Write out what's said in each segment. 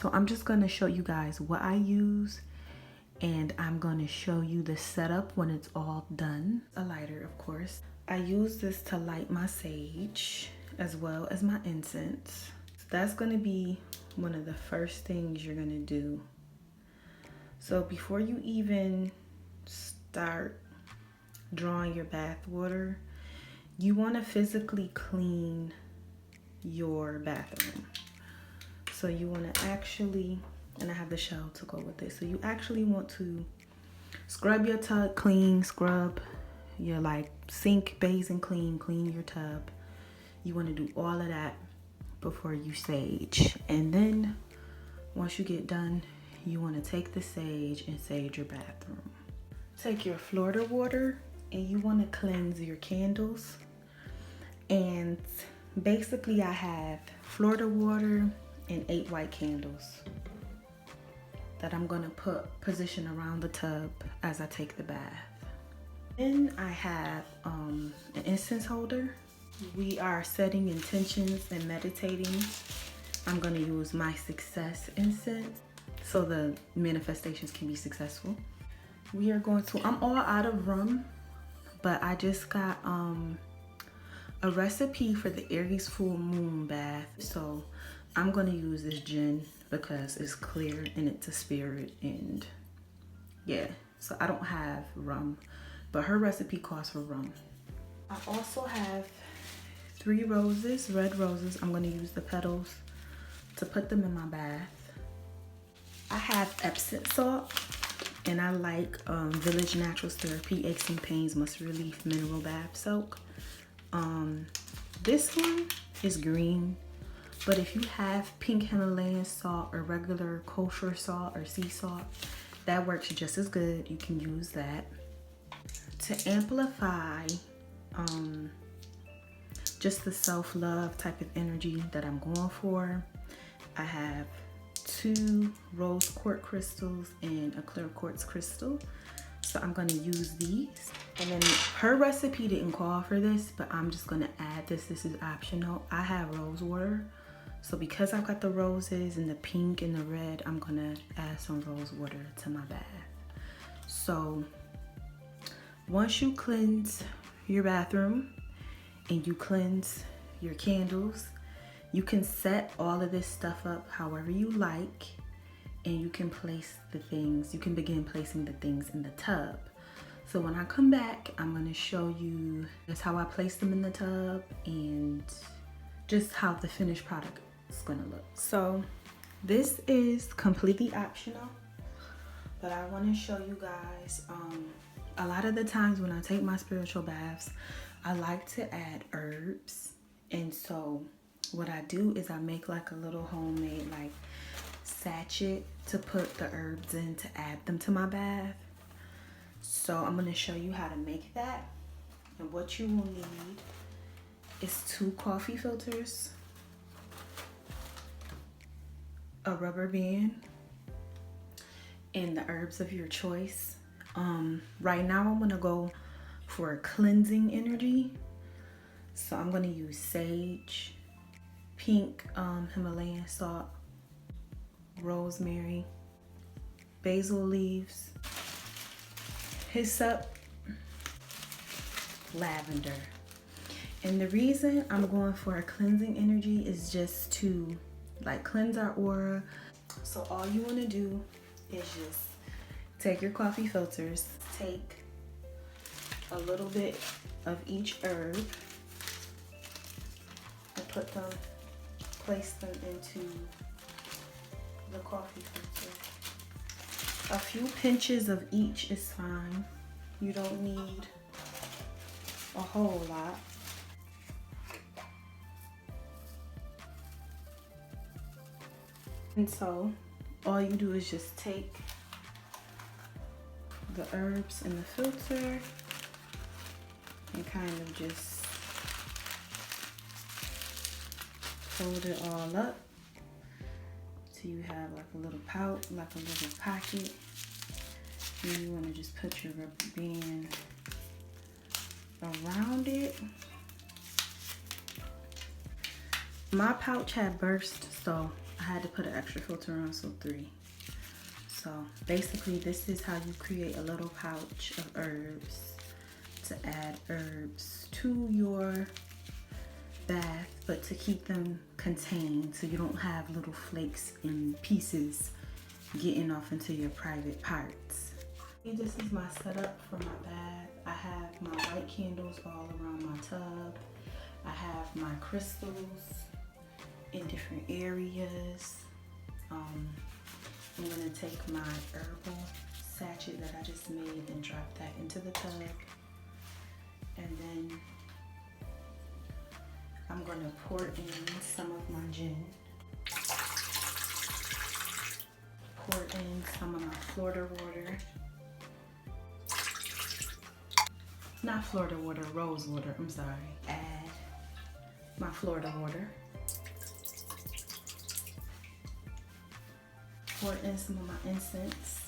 So I'm just going to show you guys what I use, and I'm going to show you the setup when it's all done. A lighter, of course. I use this to light my sage as well as my incense. So that's going to be one of the first things you're going to do. So before you even start drawing your bath water, you want to physically clean your bathroom. So you want to actually, and I have the shell to go with it, so you actually want to scrub your tub clean, scrub your like sink, basin clean your tub. You want to do all of that before you sage. And then once you get done, you want to take the sage and sage your bathroom. Take your Florida water and you want to cleanse your candles. And basically I have Florida water and 8 white candles that I'm going to position around the tub as I take the bath. Then I have an incense holder. We are setting intentions and meditating. I'm going to use my success incense so the manifestations can be successful. We are going to, I'm all out of rum, but I just got a recipe for the Aries Full Moon bath. So I'm going to use this gin because it's clear and it's a spirit, and yeah, so I don't have rum, but her recipe calls for rum. I also have 3 roses, red roses. I'm going to use the petals to put them in my bath. I have Epsom salt, and I like Village Naturals Therapy Aches and Pains Must Relief Mineral Bath Soak. This one is green, but if you have pink Himalayan salt or regular kosher salt or sea salt, that works just as good. You can use that. To amplify just the self-love type of energy that I'm going for, I have 2 rose quartz crystals and a clear quartz crystal. So I'm gonna use these. And then her recipe didn't call for this, but I'm just gonna add this. This is optional. I have rose water. So because I've got the roses and the pink and the red, I'm gonna add some rose water to my bath. So once you cleanse your bathroom and you cleanse your candles, you can set all of this stuff up however you like, and you can place the things, you can begin placing the things in the tub. So when I come back, I'm gonna show you just how I place them in the tub and just how the finished product is gonna look. So this is completely optional, but I wanna show you guys, a lot of the times when I take my spiritual baths, I like to add herbs. And so what I do is I make like a little homemade like sachet to put the herbs in to add them to my bath. So I'm going to show you how to make that. And what you will need is 2 coffee filters, a rubber band, and the herbs of your choice. Right now I'm going to go for a cleansing energy. So I'm going to use sage, pink Himalayan salt, rosemary, basil leaves, hyssop, lavender. And the reason I'm going for a cleansing energy is just to like cleanse our aura. So all you want to do is just take your coffee filters, take a little bit of each herb and place them into the coffee filter. A few pinches of each is fine. You don't need a whole lot. And so all you do is just take the herbs in the filter and kind of just fold it all up till you have like a little pouch, like a little pocket. And you want to just put your rubber band around it. My pouch had burst, so I had to put an extra filter on, so 3. So basically this is how you create a little pouch of herbs to add herbs to your bath, but to keep them contained so you don't have little flakes and pieces getting off into your private parts. This is my setup for my bath. I have my white candles all around my tub. I have my crystals in different areas. I'm gonna take my herbal sachet that I just made and drop that into the tub. And then I'm gonna pour in some of my gin. Pour in some of my Florida water. Not Florida water, rose water, I'm sorry. Add my Florida water. Pour in some of my incense.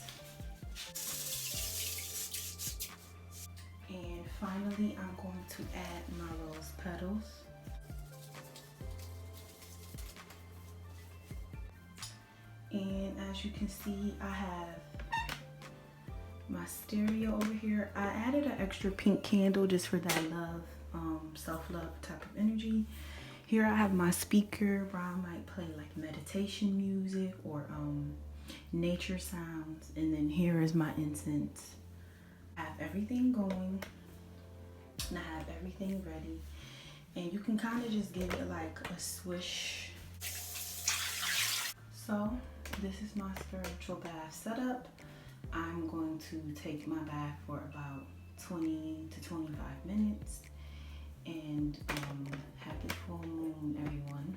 And finally, I'm going to add my rose petals. And as you can see, I have my stereo over here. I added an extra pink candle just for that love, self-love type of energy. Here I have my speaker where I might play like meditation music or nature sounds. And then here is my incense. I have everything going and I have everything ready. And you can kind of just give it like a swish. So this is my spiritual bath setup. I'm going to take my bath for about 20 to 25 minutes. And happy full moon, everyone.